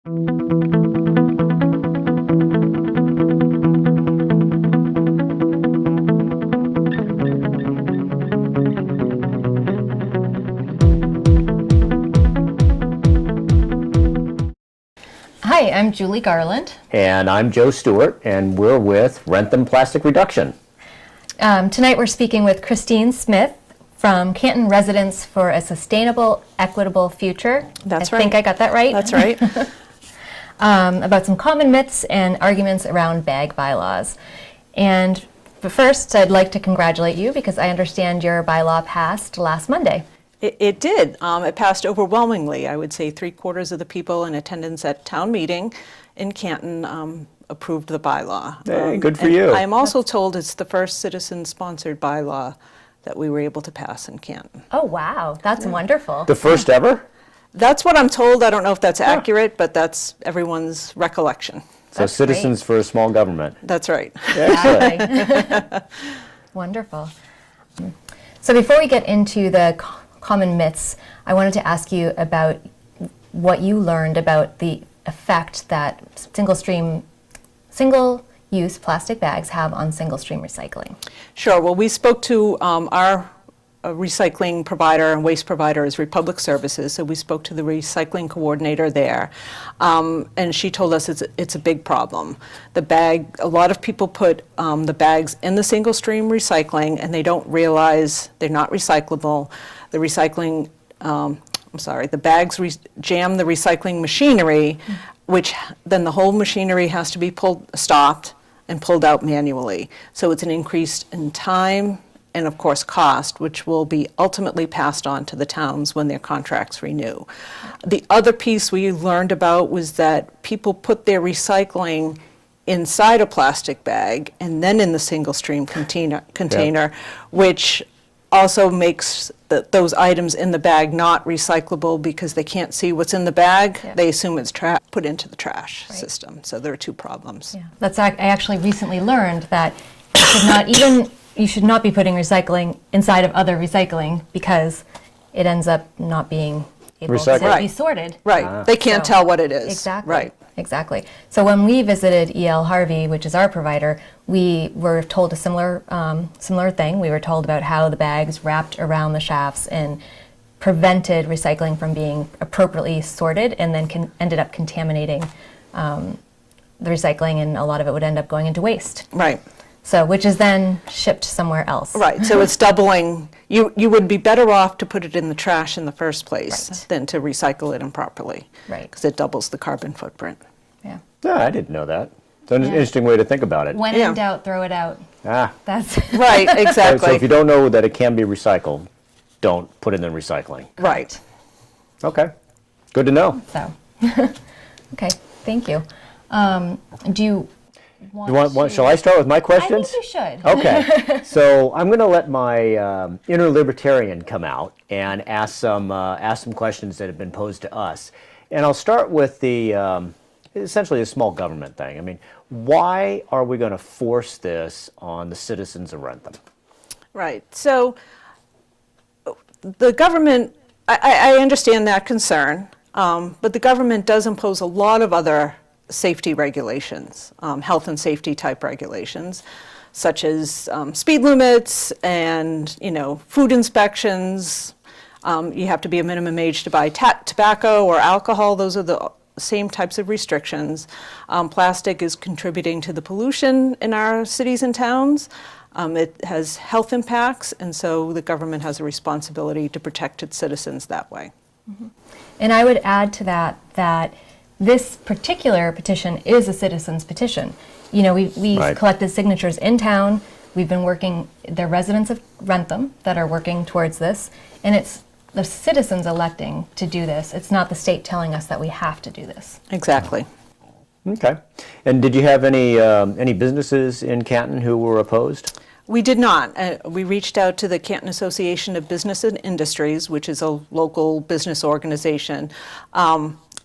Hi, I'm Julie Garland. And I'm Joe Stewart, and we're with Wrentham Plastic Reduction. Tonight we're speaking with Christine Smith from Canton Residents for a Sustainable, Equitable Future. That's I right. think I got that right. That's right. About some common myths and arguments around bag bylaws. But first, I'd like to congratulate you because I understand your bylaw passed last Monday. It did. It passed overwhelmingly. I would say 3/4 of the people in attendance at town meeting in Canton approved the bylaw. Hey, good for you. I am also told it's the first citizen-sponsored bylaw that we were able to pass in Canton. Oh, wow. That's wonderful. The first ever? That's what I'm told. I don't know if that's accurate, but that's everyone's recollection. So That's Citizens for a Small Government. That's right. Excellent. Exactly. Wonderful. So before we get into the common myths, I wanted to ask you about what you learned about the effect that single-use plastic bags have on single-stream recycling. Sure. Well, we spoke to our recycling provider and waste provider is Republic Services, so we spoke to the recycling coordinator there, and she told us it's a big problem. A lot of people put the bags in the single-stream recycling, and they don't realize they're not recyclable. The bags jam the recycling machinery, which then the whole machinery has to be stopped and pulled out manually. So it's an increase in time and of course cost, which will be ultimately passed on to the towns when their contracts renew. The other piece we learned about was that people put their recycling inside a plastic bag and then in the single stream container, which also makes those items in the bag not recyclable because they can't see what's in the bag. Yeah. They assume it's put into the trash system. So there are two problems. Yeah. I actually recently learned that you should not be putting recycling inside of other recycling because it ends up not being able to be sorted. Right. They can't tell what it is. Exactly. Right. Exactly. So when we visited E.L. Harvey, which is our provider, we were told a similar thing. We were told about how the bags wrapped around the shafts and prevented recycling from being appropriately sorted, and then ended up contaminating the recycling, and a lot of it would end up going into waste. Right. So, which is then shipped somewhere else. Right. So it's doubling. You would be better off to put it in the trash in the first place than to recycle it improperly. Right. Because it doubles the carbon footprint. Yeah. Yeah, I didn't know that. It's an interesting way to think about it. When in doubt, throw it out. That's Right, exactly. So if you don't know that it can be recycled, don't put it in recycling. Right. Okay. Good to know. so. Okay, thank you. Do you Shall I start with my I questions? think you should. Okay, so I'm going to let my inner libertarian come out and ask some questions that have been posed to us, and I'll start with the essentially a small government thing. I mean, why are we going to force this on the citizens of Wrentham? Right. So the government, I understand that concern, but the government does impose a lot of other safety regulations, health and safety type regulations, such as speed limits and, food inspections. You have to be a minimum age to buy tobacco or alcohol. Those are the same types of restrictions. Plastic is contributing to the pollution in our cities and towns. It has health impacts, and so the government has a responsibility to protect its citizens that way. Mm-hmm. And I would add to that this particular petition is a citizen's petition. We've collected signatures in town. We've been working, they're residents of Wrentham that are working towards this, and it's the citizens electing to do this. It's not the state telling us that we have to do this. Exactly. Okay. And did you have any businesses in Canton who were opposed? We did not. We reached out to the Canton Association of Business and Industries, which is a local business organization.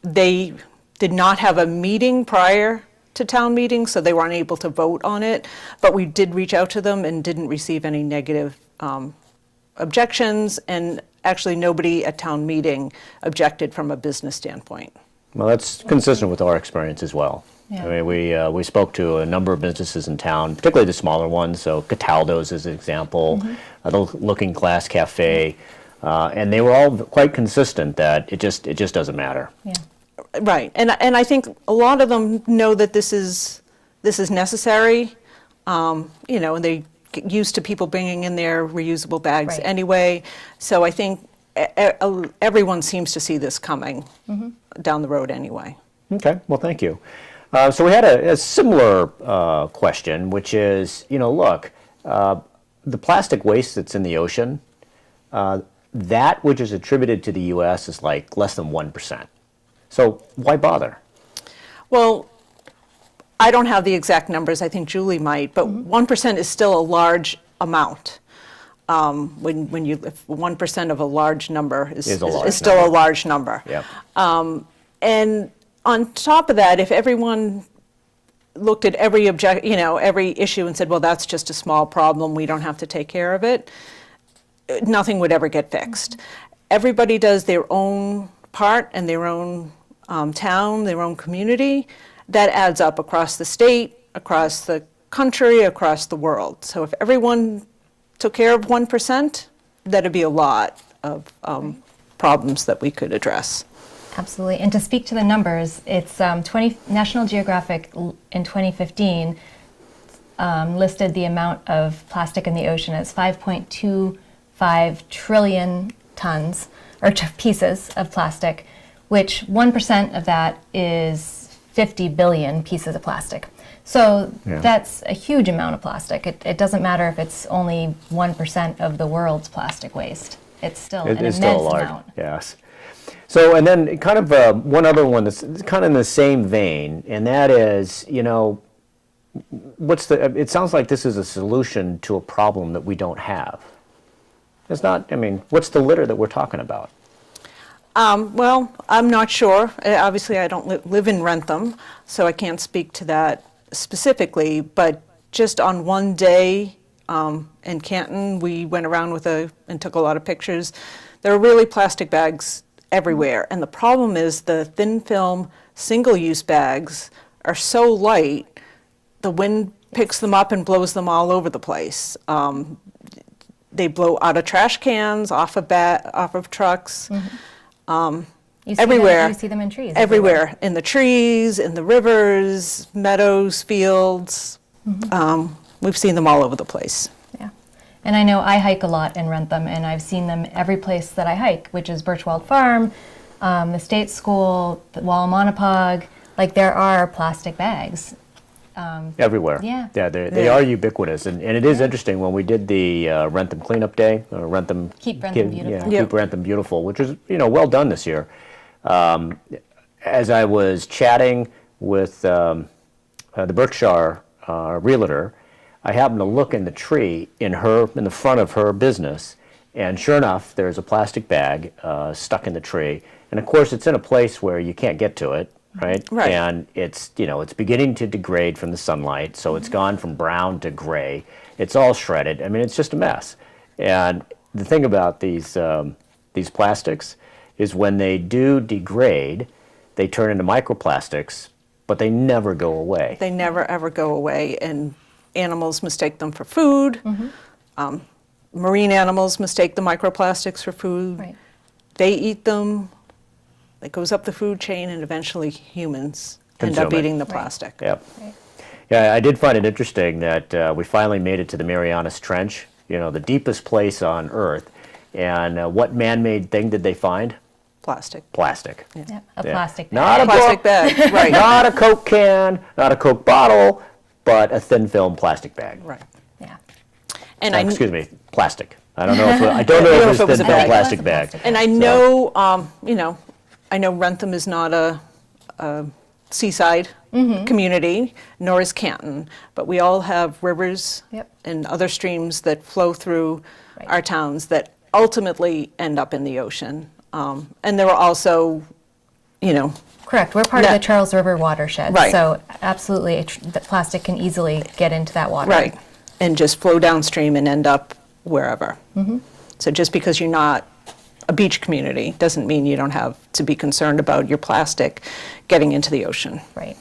They did not have a meeting prior to town meeting, so they weren't able to vote on it. But we did reach out to them and didn't receive any negative objections. And actually, nobody at town meeting objected from a business standpoint. Well, that's consistent with our experience as well. Yeah. I mean, we spoke to a number of businesses in town, particularly the smaller ones. So Cataldo's is an example, the Looking Glass Cafe, and they were all quite consistent that it just doesn't matter. Yeah. Right, and I think a lot of them know that this is necessary, and they get used to people bringing in their reusable bags Right. anyway. So I think everyone seems to see this coming down the road anyway. Okay, well, thank you. So we had a similar question, which is, look, the plastic waste that's in the ocean, that which is attributed to the U.S. is like less than 1%. So why bother? Well, I don't have the exact numbers. I think Julie might, but 1% is still a large amount. When if 1% of a large number is still a large number. Yep. And on top of that, if everyone looked at every every issue and said, well, that's just a small problem, we don't have to take care of it, nothing would ever get fixed. Everybody does their own part and their own town, their own community. That adds up across the state, across the country, across the world. So if everyone took care of 1%, that'd be a lot of problems that we could address. Absolutely. And to speak to the numbers, it's National Geographic in 2015 listed the amount of plastic in the ocean as 5.25 trillion tons, or pieces of plastic, which 1% of that is 50 billion pieces of plastic. So that's a huge amount of plastic. It doesn't matter if it's only 1% of the world's plastic waste. It's still an immense amount. Yes. So, and then kind of one other one that's kind of in the same vein, and that is, it sounds like this is a solution to a problem that we don't have. It's not, what's the litter that we're talking about? Well, I'm not sure. Obviously, I don't live in Wrentham, so I can't speak to that specifically, but just on one day in Canton, we went around and took a lot of pictures. There are really plastic bags everywhere, and the problem is the thin film single-use bags are so light, the wind picks them up and blows them all over the place. They blow out of trash cans, off of trucks. Everywhere. You see them in trees. Everywhere. In the trees, in the rivers, meadows, fields. We've seen them all over the place. Yeah. And I know I hike a lot in Wrentham, and I've seen them every place that I hike, which is Birchwald Farm, the State School, the Wallamonapog. Like, there are plastic bags. Everywhere. Yeah. Yeah, they are ubiquitous. And it is interesting, when we did the Wrentham Cleanup Day, or Wrentham... Keep Wrentham Beautiful. Keep Wrentham Beautiful, which was, well done this year. As I was chatting with the Berkshire realtor, I happened to look in the tree in the front of her business, and sure enough, there's a plastic bag stuck in the tree. And of course, it's in a place where you can't get to it. Right? And it's, it's beginning to degrade from the sunlight, so it's gone from brown to gray. It's all shredded. It's just a mess. And the thing about these plastics is when they do degrade, they turn into microplastics, but they never go away. They never, ever go away, and animals mistake them for food. Marine animals mistake the microplastics for food. Right. They eat them. It goes up the food chain, and eventually humans end up Consume it. eating the plastic. Yep. Right. Yeah, I did find it interesting that we finally made it to the Marianas Trench, the deepest place on Earth. And what man-made thing did they find? Plastic. Plastic. Yeah, a plastic bag. Not a Plastic bag, right. Not a Coke can, not a Coke bottle, but a thin film plastic bag. Right. Yeah. And Excuse me, plastic. I don't know if it was thin film plastic bag. And I know, I know Wrentham is not a seaside community, nor is Canton, but we all have rivers and other streams that flow through our towns that ultimately end up in the ocean. And there are also, Correct. We're part of the Charles River watershed. Right. So absolutely, the plastic can easily get into that water. Right, and just flow downstream and end up wherever. So just because you're not a beach community doesn't mean you don't have to be concerned about your plastic getting into the ocean. Right.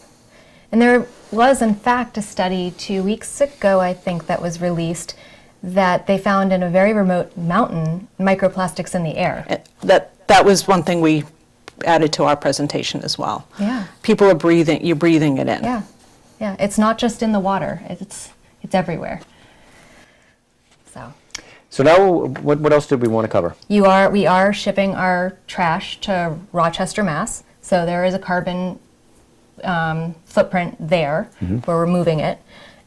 And there was, in fact, a study 2 weeks ago, I think, that was released that they found in a very remote mountain microplastics in the air. That was one thing we added to our presentation as well. Yeah. People are breathing, you're breathing it in. Yeah. Yeah. It's not just in the water. It's everywhere. So now, what else did we want to cover? We are shipping our trash to Rochester, Mass. So there is a carbon footprint there where we're moving it.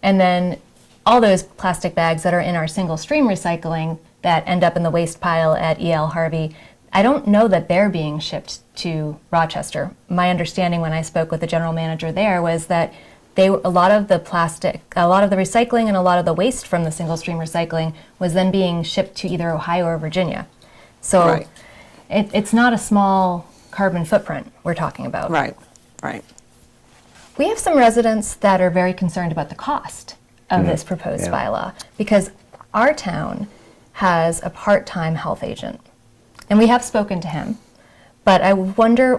And then all those plastic bags that are in our single stream recycling that end up in the waste pile at EL Harvey, I don't know that they're being shipped to Rochester. My understanding when I spoke with the general manager there was that a lot of the recycling and a lot of the waste from the single stream recycling was then being shipped to either Ohio or Virginia. So Right. it's not a small carbon footprint we're talking about. Right, right. We have some residents that are very concerned about the cost of this proposed bylaw because our town has a part-time health agent. And we have spoken to him. But I wonder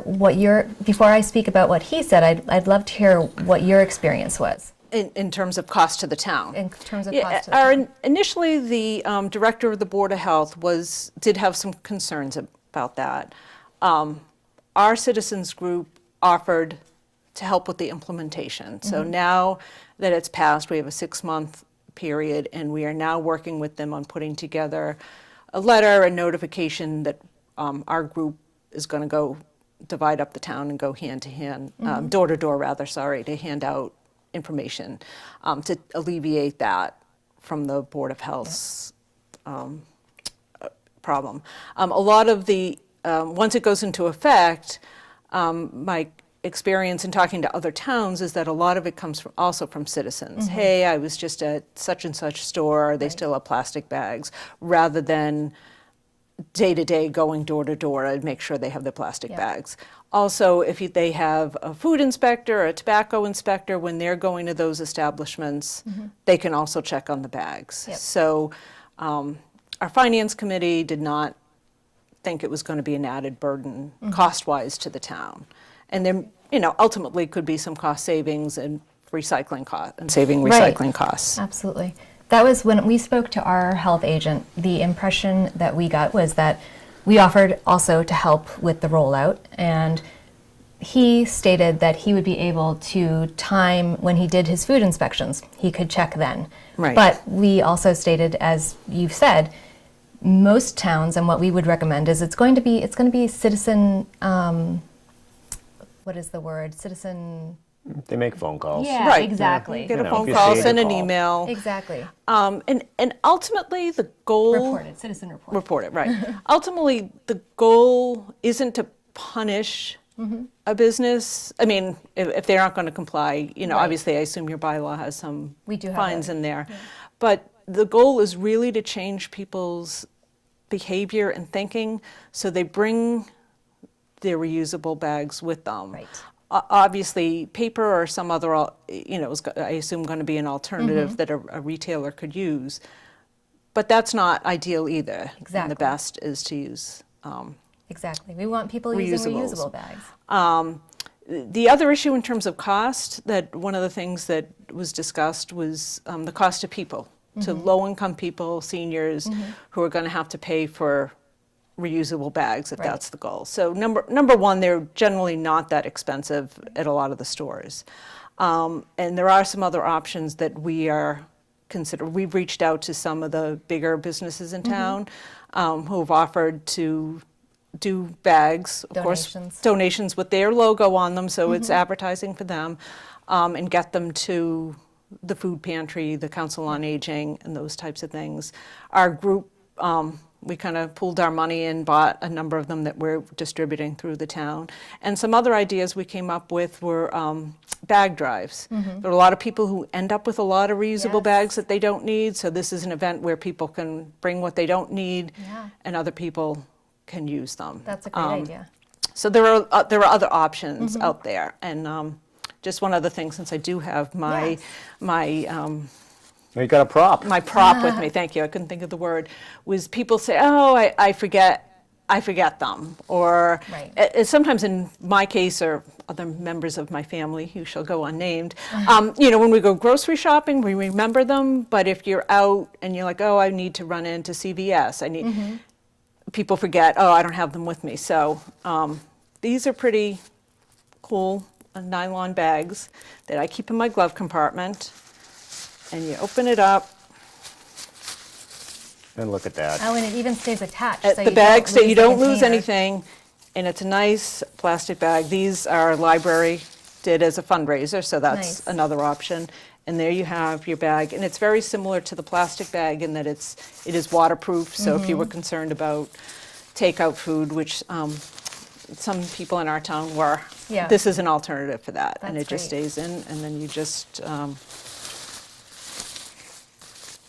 before I speak about what he said, I'd love to hear what your experience was. In terms of cost to the town. In terms of cost to the town. Initially, the director of the Board of Health did have some concerns about that. Our citizens group offered to help with the implementation. So now that it's passed, we have a 6-month period, and we are now working with them on putting together a letter, a notification that our group is going to go divide up the town and go hand to hand, door to door rather, to hand out information to alleviate that from the Board of Health's problem. A lot of the, once it goes into effect, my experience in talking to other towns is that a lot of it comes also from citizens. Hey, I was just at such and such store, they still have plastic bags, rather than day to day going door to door and make sure they have the plastic bags. Also, if they have a food inspector or a tobacco inspector, when they're going to those establishments, they can also check on the bags. So our finance committee did not think it was going to be an added burden cost-wise to the town. And there, ultimately could be some cost savings and recycling costs and saving recycling costs. Absolutely. That was when we spoke to our health agent, the impression that we got was that we offered also to help with the rollout, and he stated that he would be able to time when he did his food inspections, he could check then. Right. But we also stated, as you've said, most towns, and what we would recommend is it's going to be citizen, what is the word? Citizen. They make phone calls. Yeah, Right. exactly. Get a if phone you call, see it, send an call. email. Exactly. And ultimately the goal... Citizen report. Report it, right. Ultimately, the goal isn't to punish a business. I mean, if they aren't going to comply, obviously I assume your bylaw has some We do have fines that. in there. But the goal is really to change people's behavior and thinking so they bring their reusable bags with them. Right. Obviously, paper or some other, is, I assume, going to be an alternative that a retailer could use. But that's not ideal either. And Exactly. the best is to use Exactly. We want people using Reusables. reusable bags. the other issue in terms of cost, that one of the things that was discussed was the cost to people, to low-income people, seniors, who are going to have to pay for reusable bags if Right. that's the goal. So number one, they're generally not that expensive at a lot of the stores. And there are some other options that we are considering. We've reached out to some of the bigger businesses in town who have offered to do bags, of course, Donations. donations with their logo on them, so it's advertising for them, and get them to the food pantry, the Council on Aging, and those types of things. Our group, we kind of pooled our money and bought a number of them that we're distributing through the town. And some other ideas we came up with were bag drives. There are a lot of people who end up with a lot of reusable Yes. bags that they don't need, so this is an event where people can bring what they don't need, Yeah. and other people can use them. That's a great idea. So there are other options out there, and just one other thing, since I do have my Yes. my You got a prop. my prop with me. Thank you. I couldn't think of the word. Was people say, "Oh, I forget. I forget them, or Right. sometimes in my case, or other members of my family who shall go unnamed, when we go grocery shopping, we remember them, but if you're out and you're like, oh, I need to run into CVS, people forget, oh, I don't have them with me. So these are pretty cool nylon bags that I keep in my glove compartment, and you open it up. And look at that. Oh, and it even stays attached. At so the you bag, so you don't lose container. anything, and it's a nice plastic bag. These our library did as a fundraiser, so that's Nice. another option. And there you have your bag, and it's very similar to the plastic bag in that it is waterproof. So if you were concerned about takeout food, which some people in our town were, Yeah. this is an alternative for that, and That's it just great. stays in, and then you just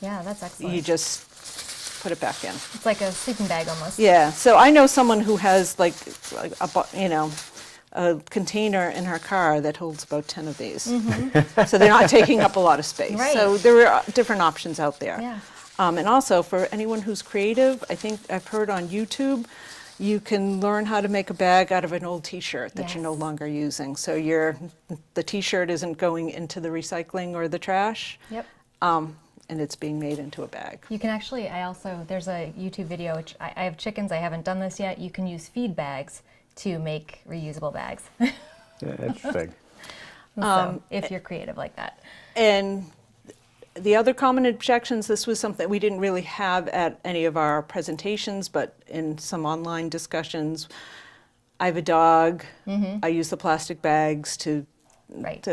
Yeah, that's excellent. you just put it back in. It's like a sleeping bag almost. Yeah, so I know someone who has like a container in her car that holds about 10 of these. So they're not taking up a lot of space. Right. So there are different options out there. Yeah. And also for anyone who's creative, I think I've heard on YouTube, you can learn how to make a bag out of an old t-shirt that you're no Yes. longer using. So the t-shirt isn't going into the recycling or the trash. Yep. And it's being made into a bag. You can actually, there's a YouTube video, which I have chickens, I haven't done this yet. You can use feed bags to make reusable bags. Yeah, interesting. So, if you're creative like that. And the other common objections, this was something we didn't really have at any of our presentations, but in some online discussions, I have a dog. I use the plastic bags to Right.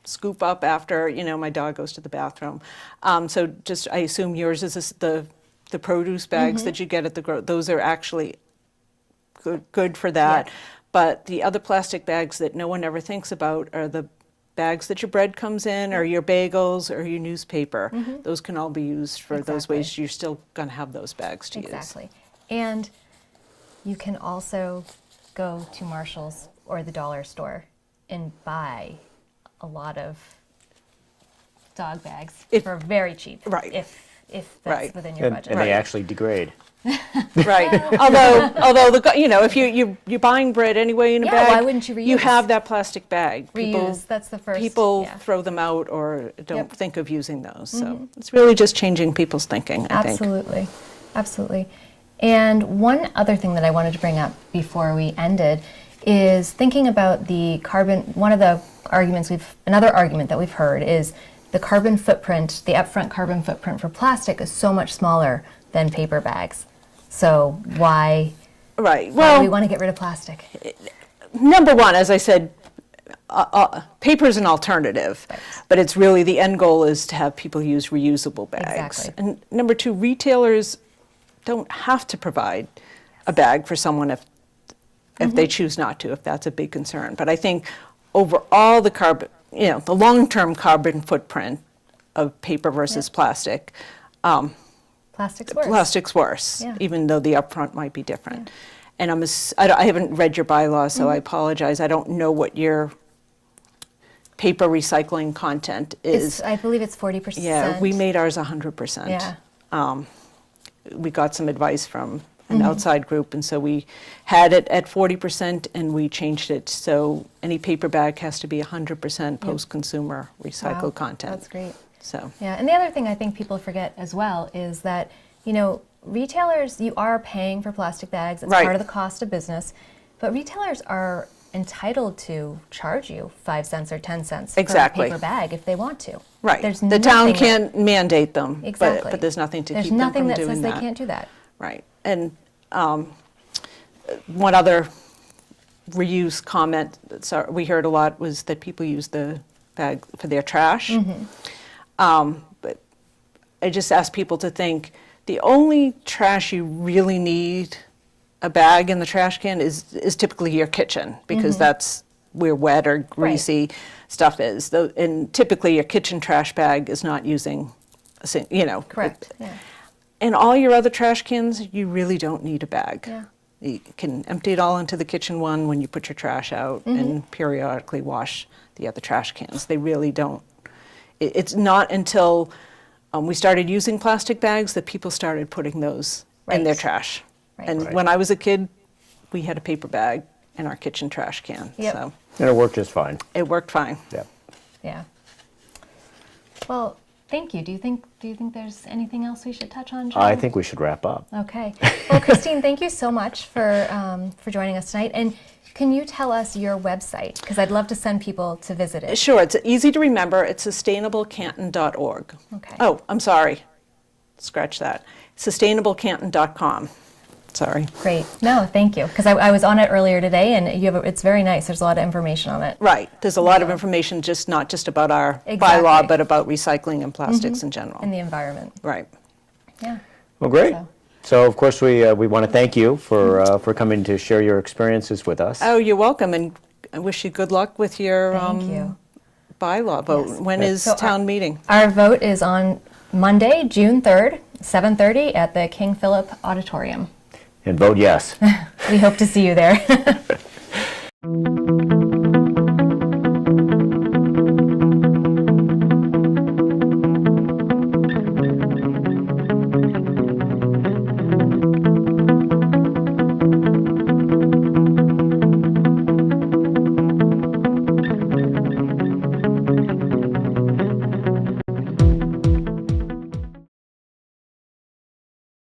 scoop up after, my dog goes to the bathroom. So just, I assume yours is the produce bags that you get at those are actually good for that. Yeah. But the other plastic bags that no one ever thinks about are the bags that your bread comes in, or your bagels, or your newspaper. Those can all be used for those Exactly. ways. You're still going to have those bags to use. Exactly. And you can also go to Marshall's or the dollar store and buy a lot of dog bags for very cheap. Right. If that's Right. within your And budget. they actually degrade. Right. although if you're buying bread anyway in a Yeah, bag, why wouldn't you You reuse? have that plastic bag. Reuse, that's the first. People yeah. throw them out or don't Yep. think of using those. So it's really just changing people's thinking, I think. Absolutely. Absolutely. And one other thing that I wanted to bring up before we ended is thinking about the carbon. One of the arguments another argument that we've heard is the carbon footprint, the upfront carbon footprint for plastic is so much smaller than paper bags. So why Right. do Well, we want to get rid of plastic? number one, as I said, paper is an alternative, Right. but it's really the end goal is to have people use reusable bags. Exactly. And number two, retailers don't have to provide a bag for someone if they choose not to, if that's a big concern. But I think overall the the long-term carbon footprint of paper versus plastic, Plastic's worse. plastic's worse, Yeah. even though the upfront might be different. And I haven't read your bylaw, so I apologize. I don't know what your paper recycling content is. I believe it's 40%. Yeah, we made ours 100%. Yeah. We got some advice from an outside group, and so we had it at 40%, and we changed it. So any paper bag has to be 100% post-consumer recycled Wow, content. That's great. So, Yeah, and the other thing I think people forget as well is that, retailers, you are paying for plastic bags. It's Right. part of the cost of business. But retailers are entitled to charge you 5 cents or 10 cents Exactly. for a paper bag if they want to. right. There's The town nothing that- can't mandate them, Exactly. but there's nothing to There's keep them nothing from that doing says that. they can't do that. Right. And one other reuse comment that we heard a lot was that people use the bag for their trash. But I just ask people to think, the only trash you really need a bag in the trash can is typically your kitchen, because that's where wet or greasy stuff is. And typically your kitchen trash bag is not using, Correct. Yeah. and all your other trash cans, you really don't need a bag. Yeah. You can empty it all into the kitchen one when you put your trash out and periodically wash the other trash cans. They really don't. It's not until we started using plastic bags that people started putting those in their Right. trash. Right. And Right. when I was a kid, we had a paper bag in our kitchen trash can. Yep. So And it worked just fine. it worked fine. Yeah. Yeah. Well, thank you. Do you think there's anything else we should touch on, John? I think we should wrap up. Okay. Well, Christine, thank you so much for joining us tonight. And can you tell us your website? Because I'd love to send people to visit it. Sure, it's easy to remember. It's sustainablecanton.org. Okay. Oh, I'm sorry. Scratch that. Sustainablecanton.com. Sorry. Great. No, thank you. Because I was on it earlier today, and it's very nice. There's a lot of information on it. Right. There's a lot of information, not just about our Exactly. bylaw, but about recycling and plastics in general. In the environment. Right. Yeah. Well, great. So- So, of course, we want to thank you for coming to share your experiences with us. Oh, you're welcome, and I wish you good luck with your Thank you. bylaw vote. Yes. When is So town meeting? Our vote is on Monday, June 3rd, 7:30 at the King Philip Auditorium. And vote yes. We hope to see you there.